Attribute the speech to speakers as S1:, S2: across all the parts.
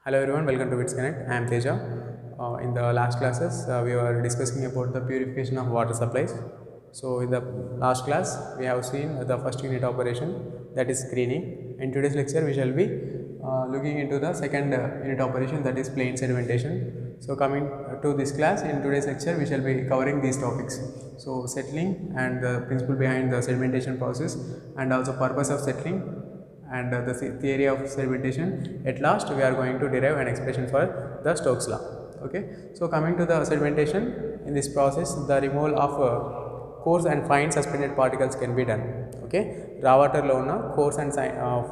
S1: Hello everyone, welcome to Wits Connect. I am Teja. In the last classes, we were discussing about the purification of water supplies. So in the last class, we have seen the first unit operation, that is screening. In today's lecture, we shall be looking into the second unit operation, that is plain sedimentation. So coming to this class, in today's lecture, we shall be covering these topics. So settling and the principle behind the sedimentation process, and also purpose of settling, and the theory of sedimentation. At last, we are going to derive an expression for the Stokes law. Okay. So coming to the sedimentation, in this process, the removal of coarse and fine suspended particles can be done. Okay. Raw water లో ఉన్న coarse and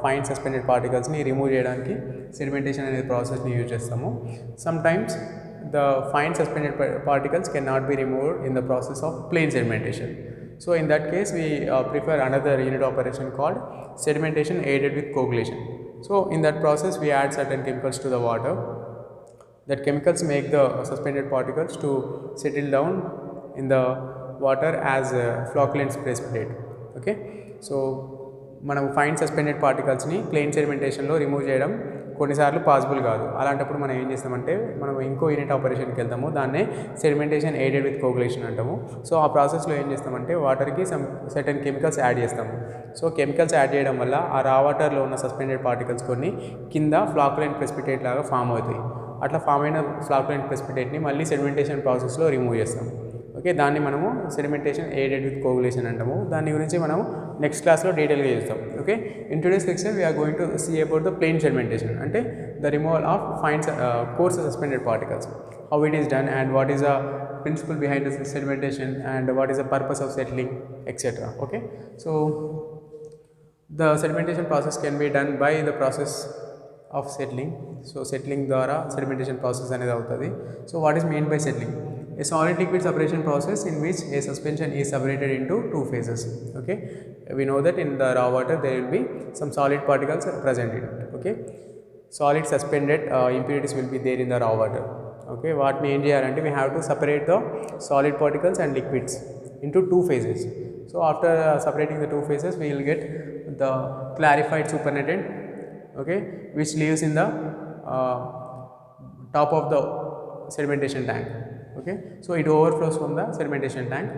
S1: fine suspended particles ని remove చేయడానికి sedimentation అనే process ని use చేస్తాము. Sometimes the fine suspended particles cannot be removed in the process of plain sedimentation. So in that case, we prefer another unit operation called sedimentation aided with coagulation. So in that process, we add certain chemicals to the water. That chemicals make the suspended particles to settle down in the water as flocculent precipitate. Okay. So మనం fine suspended పార్టికల్స్ని plain సెడిమెంటేషన్లో remove చేయడం కొన్నిసార్లు possible కాదు. అలాంటప్పుడు మనం ఏం చేస్తామంటే మనం ఇంకో యూనిట్ ఆపరేషన్కి వెళ్తాము, దాన్నే సెడిమెంటేషన్ ఎయిడెడ్ విత్ కోగులేషన్ అంటాము. సో ఆ ప్రాసెస్లో ఏం చేస్తామంటే వాటర్కి సర్టెన్ కెమికల్స్ యాడ్ చేస్తాము. సో కెమికల్స్ యాడ్ చేయడం వల్ల ఆ రా వాటర్లో ఉన్న సస్పెండెడ్ పార్టికల్స్ కొన్ని కింద ఫ్లాకులెంట్ ప్రెసిపిటేట్ లాగా ఫామ్ అవుతాయి. అట్లా ఫామ్ అయిన ఫ్లాకులెంట్ ప్రెసిపిటేట్ని మళ్ళీ సెడిమెంటేషన్ ప్రాసెస్లో రిమూవ్ చేస్తాము. ఓకే, దాన్ని మనము సెడిమెంటేషన్ ఎయిడెడ్ విత్ కోగులేషన్ అంటాము. దాని గురించి మనం నెక్స్ట్ క్లాస్లో డీటెయిల్గా చేస్తాం. Okay, in today's lecture we are going to see about the plain sedimentation, అంటే the removal of fine coarse suspended particles, how it is done and what is the principle behind the sedimentation and what is the purpose of settling etcetera. Okay, so the sedimentation process can be done by the process of settling. So settling ద్వారా sedimentation process అనేది అవుతుంది. So what is mean by settling? A solid liquid separation process in which a suspension is separated into two phases. Okay, we know that in the raw water there will be some solid particles present in it. Okay, solid suspended impurities will be there in the raw water. Okay, what we అంటే we have to separate the solid particles and liquids into two phases. So after separating the two phases, we will get the clarified supernatant, okay, which lives in the top of the sedimentation tank. Okay, so it overflows from the sedimentation tank,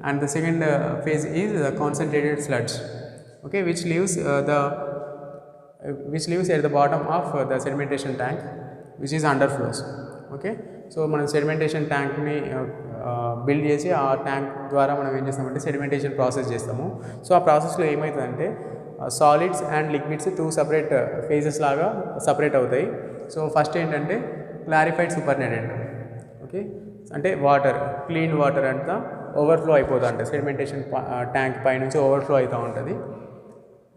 S1: and the second phase is the concentrated sludge, okay, which leaves at the bottom of the sedimentation tank, which is underflows. Okay, so మనం sedimentation ట్యాంక్ని build చేసి ఆ tank ద్వారా మనం ఏం చేస్తామంటే sedimentation process చేస్తాము. So ఆ ప్రాసెస్లో ఏమవుతుందంటే solids and liquids two separate phases లాగా సపరేట్ అవుతాయి. సో ఫస్ట్ ఏంటంటే క్లారిఫైడ్ సూపర్నెటెంట్. ఓకే, అంటే వాటర్, క్లీన్ వాటర్ అంతా ఓవర్ఫ్లో అయిపోతూ ఉంటుంది, సెడిమెంటేషన్ ట్యాంక్ పైనుంచి ఓవర్ఫ్లో అవుతూ ఉంటుంది.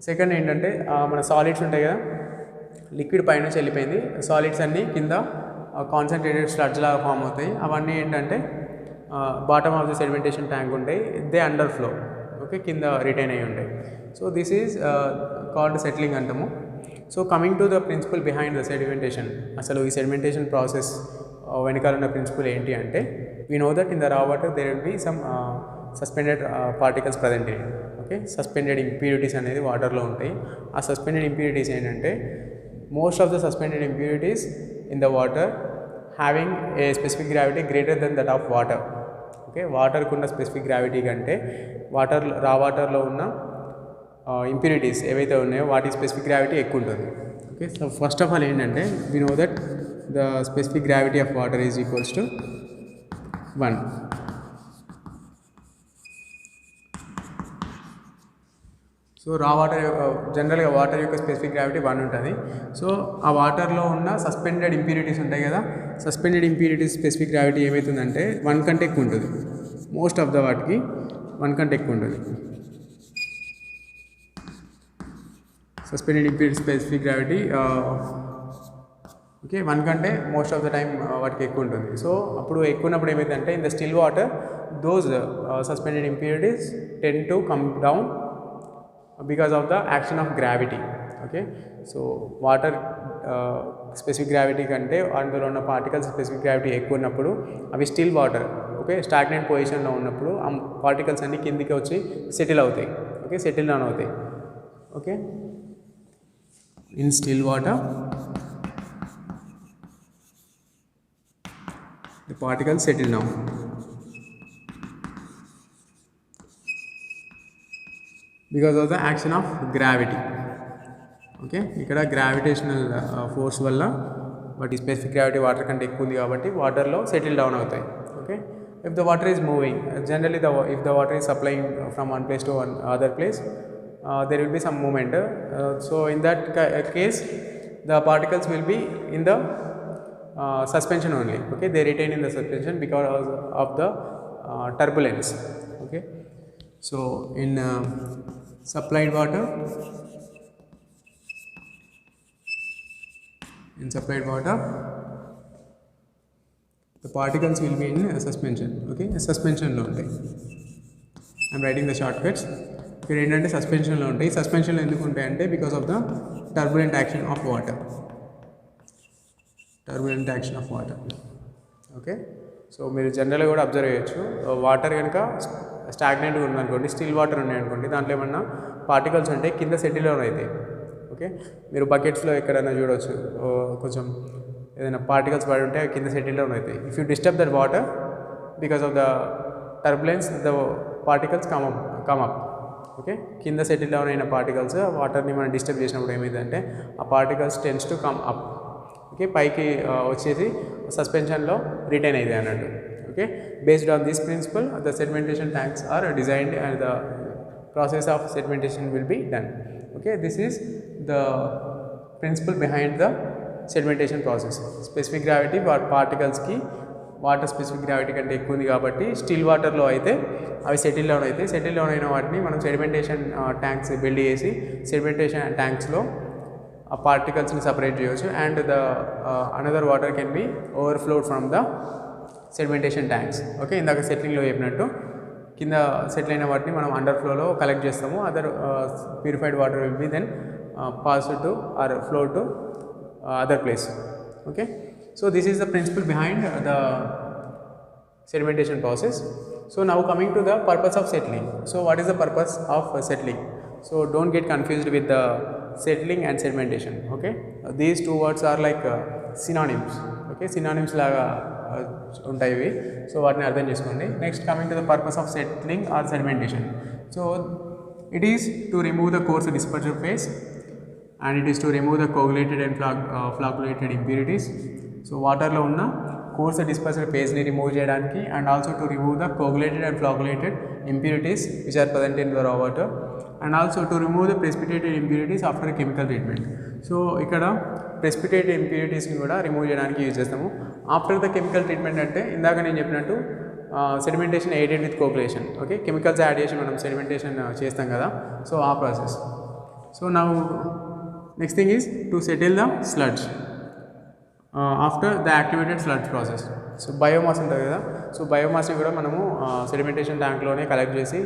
S1: సెకండ్ ఏంటంటే మన సాలిడ్స్ ఉంటాయి కదా, లిక్విడ్ పైనుంచి వెళ్ళిపోయింది, సాలిడ్స్ అన్నీ కింద కాన్సన్ట్రేటెడ్ స్లడ్జ్ లాగా ఫామ్ అవుతాయి. అవన్నీ ఏంటంటే bottom of the sedimentation tank ఉంటాయి, దే అండర్ ఫ్లో. ఓకే, కింద రిటైన్ అయ్యి ఉంటాయి. So this is called settling అంటాము. So coming to the principle behind the sedimentation, అసలు ఈ సెడిమెంటేషన్ ప్రాసెస్ వెనకాల ఉన్న ప్రిన్సిపల్ ఏంటి అంటే, we know that in the raw water there will be some suspended particles present in it. Okay, suspended impurities అనేది వాటర్లో ఉంటాయి. ఆ సస్పెండెడ్ ఇంప్యూరిటీస్ ఏంటంటే most of the suspended impurities in the water having a specific gravity greater than that of water. Okay, వాటర్కు ఉన్న specific gravity కంటే రా వాటర్లో ఉన్న ఇంప్యూరిటీస్ ఏవైతే ఉన్నాయో వాటి స్పెసిఫిక్ గ్రావిటీ ఎక్కువ ఉంటుంది. Okay, so first of all ఏంటంటే we know that the specific gravity of water is equals to 1. So raw water జనరల్గా వాటర్ యొక్క స్పెసిఫిక్ గ్రావిటీ 1 ఉంటుంది. సో ఆ వాటర్లో ఉన్న సస్పెండెడ్ ఇంప్యూరిటీస్ ఉంటాయి కదా, సస్పెండెడ్ ఇంప్యూరిటీస్ స్పెసిఫిక్ గ్రావిటీ ఏమవుతుందంటే 1 కంటే ఎక్కువ ఉంటుంది. మోస్ట్ ఆఫ్ ద వాటికి 1 కంటే ఎక్కువ ఉంటుంది. Suspended impurity specific gravity okay 1 కంటే మోస్ట్ ఆఫ్ ద టైం వాటికి ఎక్కువ ఉంటుంది. సో అప్పుడు ఎక్కువ ఉన్నప్పుడు ఏమైందంటే in the still water those suspended impurities tend to come down because of the action of gravity. Okay, so water specific gravity కంటే అందులో ఉన్న పార్టికల్స్ స్పెసిఫిక్ గ్రావిటీ ఎక్కువ ఉన్నప్పుడు అవి స్టిల్ వాటర్, ఓకే, స్టాగ్నెంట్ పొజిషన్లో ఉన్నప్పుడు ఆ పార్టికల్స్ అన్నీ కిందికి వచ్చి సెటిల్ అవుతాయి. ఓకే, సెటిల్ డౌన్ అవుతాయి. Okay, in still water the particles settle down. Because of the action of gravity. Okay, ikkada gravitational force valla but specific gravity water kante ekku undi kabatti water lo settle down avutayi. Okay, if the water is moving, generally if the water is supplying from one place to one other place, there will be some movement. So in that case the particles will be in the suspension only. Okay, they retain in the suspension because of the turbulence. Okay, so in supplied water, the particles will be in suspension. Okay, suspension lo untayi. I am writing the shortcuts. ఇక్కడ ఏంటంటే సస్పెన్షన్లో ఉంటాయి. సస్పెన్షన్లో ఎందుకు ఉంటాయి అంటే because of the turbulent action of water. Okay, so మీరు జనరల్గా కూడా observe చేయొచ్చు. వాటర్ కనుక స్టాగ్నెంట్గా ఉందనుకోండి, స్టిల్ వాటర్ ఉన్నాయనుకోండి, దాంట్లో ఏమన్నా పార్టికల్స్ ఉంటాయి కింద సెటిల్ డౌన్ అవుతాయి. ఓకే, మీరు బకెట్స్లో ఎక్కడైనా చూడవచ్చు, కొంచెం ఏదైనా పార్టికల్స్ పడి ఉంటే కింద సెటిల్ డౌన్ అవుతాయి. If you disturb that water because of the turbulence, the particles come up. Okay, కింద సెటిల్ డౌన్ అయిన పార్టికల్స్ వాటర్ని మనం డిస్టర్బ్ చేసినప్పుడు ఏమైందంటే ఆ particles tends to come up. Okay, పైకి వచ్చేసి సస్పెన్షన్లో రిటైన్ అవుతాయి అన్నట్టు. Okay, based on this principle the sedimentation tanks are designed and the process of sedimentation will be done. Okay, this is the principle behind the sedimentation process. Specific gravity పార్టికల్స్కి water specific gravity కంటే ఎక్కువ ఉంది కాబట్టి still వాటర్లో అయితే అవి settle down అయితే, settle down అయిన వాటిని మనం సెడిమెంటేషన్ ట్యాంక్స్ బిల్డ్ చేసి సెడిమెంటేషన్ ట్యాంక్స్లో ఆ పార్టికల్స్ని సపరేట్ చేయవచ్చు. And the another water can be overflowed from the sedimentation tanks. Okay, ఇందాక సెటిలింగ్లో చెప్పినట్టు కింద సెటిల్ అయిన వాటిని మనం అండర్ ఫ్లోలో కలెక్ట్ చేస్తాము. Other purified water will be then pass to or flow to other place. Okay, so this is the principle behind the sedimentation process. So now coming to the purpose of settling. So what is the purpose of settling? So don't get confused with the settling and sedimentation. Okay, these two words are like synonyms. Okay, synonyms laga ఉంటాయి ఇవి. So వాటిని అర్థం చేసుకోండి. Next coming to the purpose of settling or sedimentation. So it is to remove the coarse dispersion phase and it is to remove the coagulated and flocculated impurities. So వాటర్లో ఉన్న coarse dispersal ఫేజ్ని remove చేయడానికి and also to remove the coagulated and flocculated impurities which are present in the raw water and also to remove the precipitated impurities after chemical treatment. So ఇక్కడ precipitated ఇంప్యూరిటీస్ని కూడా remove చేయడానికి use చేస్తాము. After the chemical treatment అంటే ఇందాక నేను చెప్పినట్టు sedimentation aided with coagulation. Okay, chemicals add చేసి మనం సెడిమెంటేషన్ చేస్తాం కదా, సో ఆ ప్రాసెస్. సో నా next thing is to settle the sludge after the activated sludge process. So biomass ఉంటుంది కదా, సో బయోమాస్ని కూడా మనము సెడిమెంటేషన్ ట్యాంక్లోనే కలెక్ట్ చేసి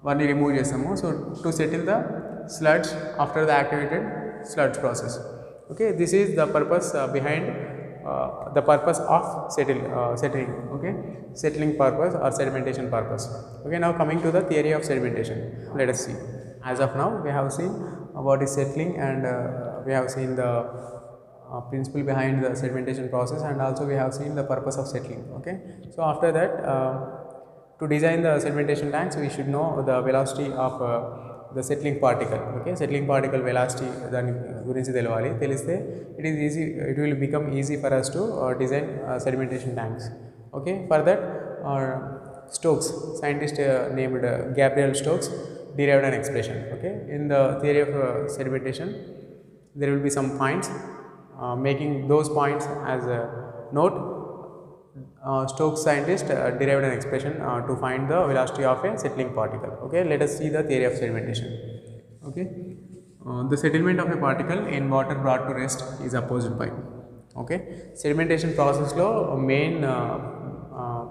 S1: వాటిని రిమూవ్ చేస్తాము. So to settle the sludge after the activated sludge process. Okay, this is the purpose behind the purpose of settling. Okay, settling purpose or sedimentation purpose. Okay, now coming to the theory of sedimentation, let us see. As of now we have seen what is settling and we have seen the principle behind the sedimentation process and also we have seen the purpose of settling. Okay, so after that to design the sedimentation tanks we should know the velocity of the settling particle. Okay, settling particle velocity దాని గురించి తెలియాలి. తెలిస్తే it will become easy for us to design sedimentation tanks. Okay, for that Stokes, scientist named Gabriel Stokes, derived an expression. Okay, in the theory of sedimentation there will be some points, making those points as a note. Stokes scientist derived an expression to find the velocity of a settling particle. Okay, let us see the theory of sedimentation. Okay, the settlement of a particle in water brought to rest is opposed by. Okay, sedimentation process lo main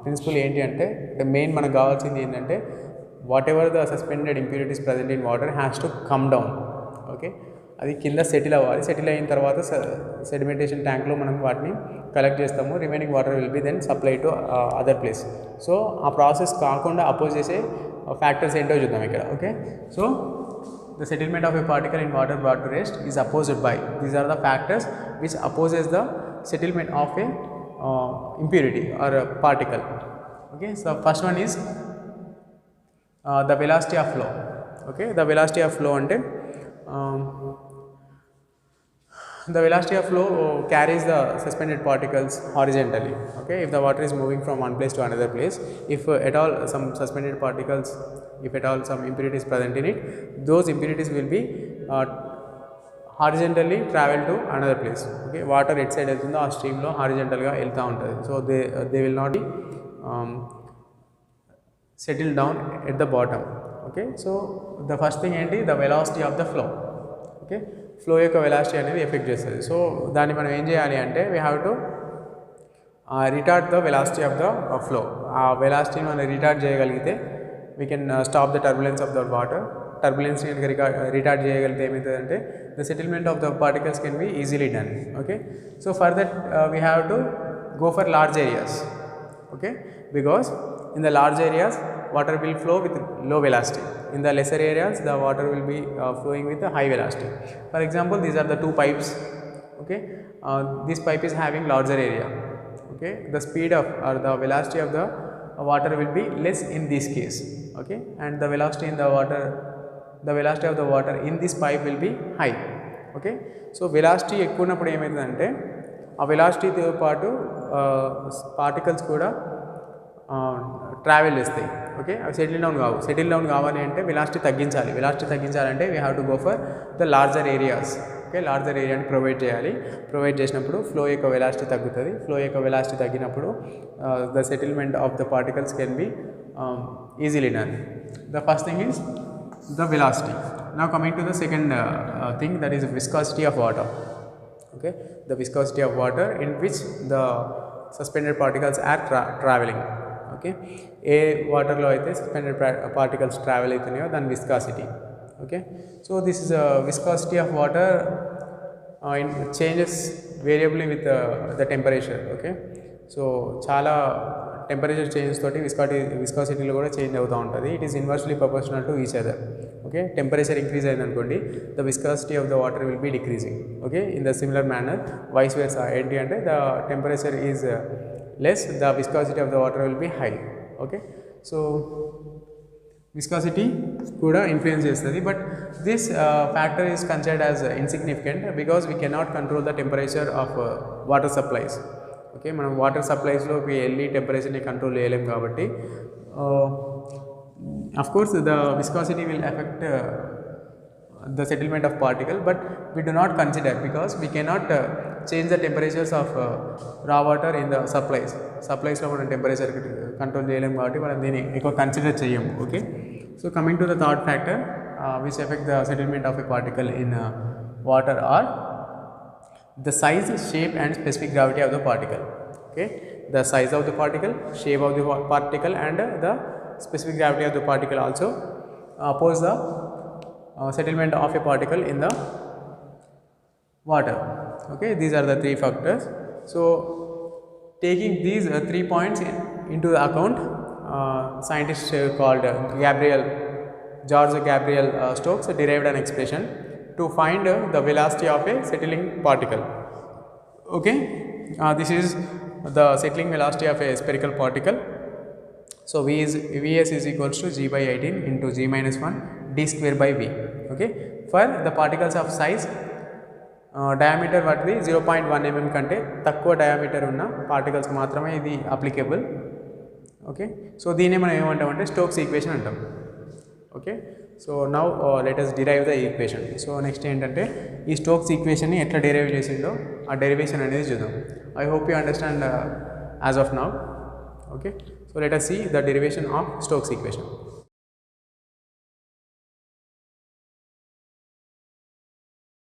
S1: principle enti ante the main manaku kavalsindi endante whatever the suspended impurities present in water has to come down. Okay, అది కింద settle అవ్వాలి. Settle అయిన తర్వాత sedimentation ట్యాంక్లో మనం వాటిని collect చేస్తాము. Remaining water will be then supply to other place. So ఆ ప్రాసెస్ కాకుండా అపోజ్ చేసే ఫ్యాక్టర్స్ ఏంటో చూద్దాం ఇక్కడ. Okay, so the settlement of a particle in water brought to rest is opposed by, these are the factors which opposes the settlement of a impurity or a particle. Okay, so first one is the velocity of flow. Okay, the velocity of flow ante the velocity of flow carries the suspended particles horizontally. Okay, if the water is moving from one place to another place, if at all some suspended particles, if at all some impurities present in it, those impurities will be horizontally travel to another place. Okay, water at side వెళ్తుందో ఆ స్ట్రీమ్లో హారిజెంటల్గా వెళ్తూ ఉంటుంది. So they will not be settle down at the bottom. Okay, so the first thing ఏంటి, the velocity of the flow. Okay, flow యొక్క velocity అనేది effect చేస్తుంది. సో దాన్ని మనం ఏం చేయాలి అంటే we have to retard the velocity of the flow. ఆ వెలాసిటీని మనం రిటార్డ్ చేయగలిగితే we can stop the turbulence of the water. టర్బులెన్స్ని రిటార్డ్ చేయగలిగితే ఏమవుతుందంటే the settlement of the particles can be easily done. Okay, so for that we have to go for large areas. Okay, because in the large areas water will flow with low velocity, in the lesser areas the water will be flowing with a high velocity. For example, these are the two pipes. Okay, this pipe is having larger area. Okay, the speed of or the velocity of the water will be less in this case. Okay, and the velocity in the water, the velocity of the water in this pipe will be high. Okay, so velocity ఎక్కువ ఉన్నప్పుడు ఏమవుతుందంటే ఆ వెలాసిటీతో పాటు particles కూడా travel చేస్తాయి. Okay, అవి settle down కావాలి అంటే వెలాసిటీ తగ్గించాలంటే we have to go for the larger areas. Okay, larger ఏరియాని ప్రొవైడ్ చేసినప్పుడు ఫ్లో యొక్క వెలాసిటీ తగ్గుతుంది. ఫ్లో యొక్క వెలాసిటీ తగ్గినప్పుడు the settlement of the particles can be easily done. The first thing is the velocity. Now coming to the second thing, that is viscosity of water. Okay, the viscosity of water in which the suspended particles are traveling. Okay, ఏ వాటర్లో అయితే suspended particles travel అవుతున్నాయో దాని viscosity. Okay, so this is a viscosity of water changes variably with the temperature. Okay, so చాలా temperature change తోటి విస్కాసిటీలో కూడా change అవుతూ ఉంటుంది. It is inversely proportional to each other. Okay, temperature increase అయింది అనుకోండి, the viscosity of the water will be decreasing. Okay, in the similar manner vice versa. ఏంటి అంటే the temperature is less, the viscosity of the water will be high. Okay, so viscosity కూడా influence చేస్తుంది. But this factor is considered as insignificant because we cannot control the temperature of water supplies. Okay, మనం water సప్లైస్లోకి వెళ్ళి టెంపరేచర్ని control చేయలేము కాబట్టి of course the viscosity will affect the settlement of particle, but we do not consider because we cannot change the temperatures of raw water in the supplies లో మనం temperature control చేయలేము కాబట్టి మనం దీన్ని ఎక్కువ కన్సిడర్ చేయము. Okay, so coming to the third factor which affect the settlement of a particle in water are the size, shape and specific gravity of the particle. Okay, the size of the particle, shape of the particle and the specific gravity of the particle also oppose the settlement of a particle in the water. Okay, these are the three factors. So taking these 3 points into the account, scientist called George Gabriel Stokes derived an expression to find the velocity of a settling particle. Okay, this is the settling velocity of a spherical particle. So Vs is equals to g by 18 into g minus 1 d square by v. Okay, for the particles of size diameter వాటిది 0.1 mm కంటే తక్కువ diameter ఉన్న particles మాత్రమే ఇది applicable. Okay, so దీన్ని మనం ఏమంటామంటే Stokes equation అంటాం. Okay, so now let us derive the equation. So next ఏంటంటే ఈ స్టోక్స్ ఈక్వేషన్ని ఎట్లా డెరైవ్ చేసిందో ఆ డెరివేషన్ అనేది చూద్దాం. I hope you understand as of now. Okay, so let us see the derivation of Stokes equation.